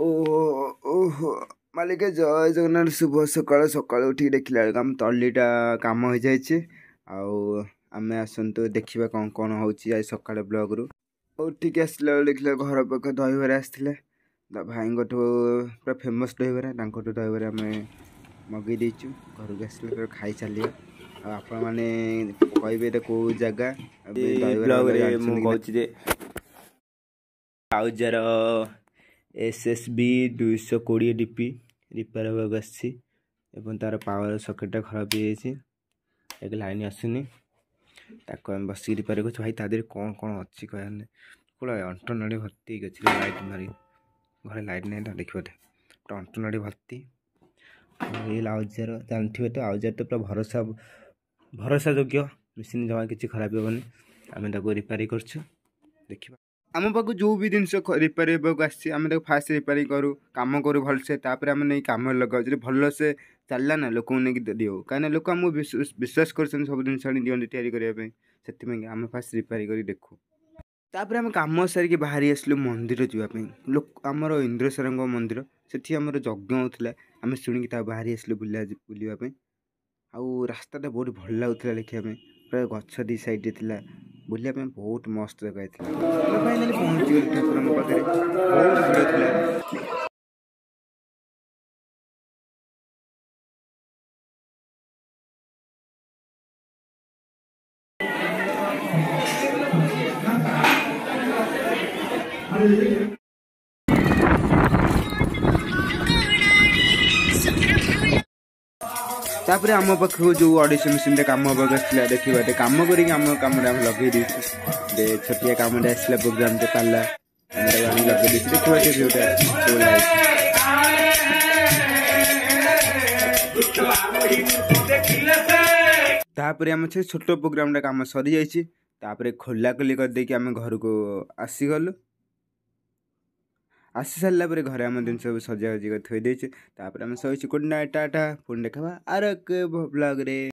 ଓହୋ ମାଲିକ ଜୟ ଜଗନ୍ନାଥ ଶୁଭ ସକାଳ। ସକାଳୁ ଉଠିକି ଦେଖିଲା ବେଳକୁ ଆମ ତଳିଟା କାମ ହେଇଯାଇଛି। ଆଉ ଆମେ ଆସନ୍ତୁ ଦେଖିବା କ'ଣ କ'ଣ ହେଉଛି ଆଜି ସକାଳେ ବ୍ଲଗ୍ରୁ। ଉଠିକି ଆସିଲା ବେଳେ ଦେଖିଲା ଘର ପାଖ ଦହିବରା ଆସିଥିଲେ। ଭାଇଙ୍କଠୁ ପୁରା ଫେମସ୍ ଦହିବରା, ତାଙ୍କଠୁ ଦହିବରା ଆମେ ମଗେଇ ଦେଇଛୁ। ଘରକୁ ଆସିଲା ପରେ ଖାଇ ଚାଲିବା। ଆଉ ଆପଣମାନେ କହିବେ ଏଇଟା କେଉଁ ଜାଗା ବ୍ଲଗ୍ରେ ମୁଁ କହୁଛି ଯେ ଆଉଜାର SSB 220 DP ରିପେୟାର ହେବାକୁ ଆସିଛି ଏବଂ ତାର ପାୱାର ସକେଟଟା ଖରାପ ହେଇଯାଇଛି। ଏକ ଲାଇନ୍ ଆସୁନି, ତାକୁ ଆମେ ବସିକି ରିପେୟାର କରୁଛୁ। ଭାଇ ତା ଦେହରେ କ'ଣ କ'ଣ ଅଛି କହିବାର ନାହିଁ, ପୁରା ଅଣ୍ଟନାଡ଼ି ଭର୍ତ୍ତି ହେଇକି ଅଛି। ଲାଇଟ୍ ମାରି ଘରେ ଲାଇଟ୍ ନାହିଁ ତ ଦେଖିବ ପୁରା ଅଣ୍ଟନାଡ଼ି ଭର୍ତ୍ତି। ଏଇ ଆଉଜାର ଜାଣିଥିବେ ତ, ଆଉଜାର ତ ପୁରା ଭରସା ଯୋଗ୍ୟ ମେସିନ୍, ଜମା କିଛି ଖରାପ ହେବନି। ଆମେ ତାକୁ ରିପେୟାରିଂ କରୁଛୁ, ଦେଖିବା। ଆମ ପାଖକୁ ଯେଉଁ ବି ଜିନିଷ ରିପେୟାର ହେବାକୁ ଆସିଛି ଆମେ ତାକୁ ଫାଷ୍ଟ ରିପେୟାରିଂ କରୁ, କାମ କରୁ ଭଲସେ, ତାପରେ ଆମେ ନେଇ କାମରେ ଲଗାଉ। ଯଦି ଭଲସେ ଚାଲିଲା ନା ଲୋକଙ୍କୁ ନେଇକି ଦିଉ, କାହିଁକିନା ଲୋକ ଆମକୁ ବିଶ୍ୱାସ କରୁଛନ୍ତି, ସବୁ ଜିନିଷ ଆଣି ଦିଅନ୍ତି ତିଆରି କରିବା ପାଇଁ। ସେଥିପାଇଁ ଆମେ ଫାଷ୍ଟ ରିପେୟାରିଂ କରି ଦେଖୁ। ତାପରେ ଆମେ କାମ ସାରିକି ବାହାରି ଆସିଲୁ ମନ୍ଦିର ଯିବା ପାଇଁ। ଆମର ଇନ୍ଦ୍ରସାରଙ୍କ ମନ୍ଦିର, ସେଠି ଆମର ଯଜ୍ଞ ହେଉଥିଲା। ଆମେ ଶୁଣିକି ତା ବାହାରି ଆସିଲୁ ବୁଲିବା ପାଇଁ। ଆଉ ରାସ୍ତାଟା ବହୁତ ଭଲ ଲାଗୁଥିଲା ଦେଖିବା ପାଇଁ, ପ୍ରାୟ ଗଛ ଦୁଇ ସାଇଡ଼୍ରେ ଥିଲା। ବୁଲିବା ପାଇଁ ବହୁତ ମସ୍ତ ଜାଗା ହେଇଥିଲା। ଆମେ ଫାଇନାଲି ପହଞ୍ଚିଗଲୁ ଠାକୁରଙ୍କ ପାଖରେ, ବହୁତ ଭିଡ଼ ଥିଲା। ତାପରେ ଆମ ପାଖକୁ ଯେଉଁ ଅଡ଼ିସନ୍ ମେସିନ୍ରେ କାମ ହେବାକୁ ଆସିଥିଲା, ଦେଖିବା କାମ କରିକି ଆମ କାମରେ ଆମେ ଲଗେଇ ଦେଇଛୁ। ଛୋଟିଆ କାମରେ ଆସିଲା ପ୍ରୋଗ୍ରାମଟେ ପାଲା, ଆମେ ତାକୁ ଆଣି ଲଗେଇ ଦେଇଛୁ। ଦେଖିବା ସେ ଭିଉଟା କୋଉଭଳିଆ ହେଇଛି। ତାପରେ ଆମ ସେ ଛୋଟ ପ୍ରୋଗ୍ରାମଟା କାମ ସରିଯାଇଛି। ତାପରେ ଖୋଲାଖୋଲି କରିଦେଇକି ଆମେ ଘରକୁ ଆସିଗଲୁ। ଆସି ସାରିଲା ପରେ ଘରେ ଆମ ଜିନିଷ ସବୁ ସଜାସଜି କରି ଥୋଇ ଦେଇଛୁ। ତାପରେ ଆମେ ଶୋଇଛୁ। Good night, Tata. ପୁଣି ଦେଖାବା ଆର ଏକ ବ୍ଲଗ୍ରେ।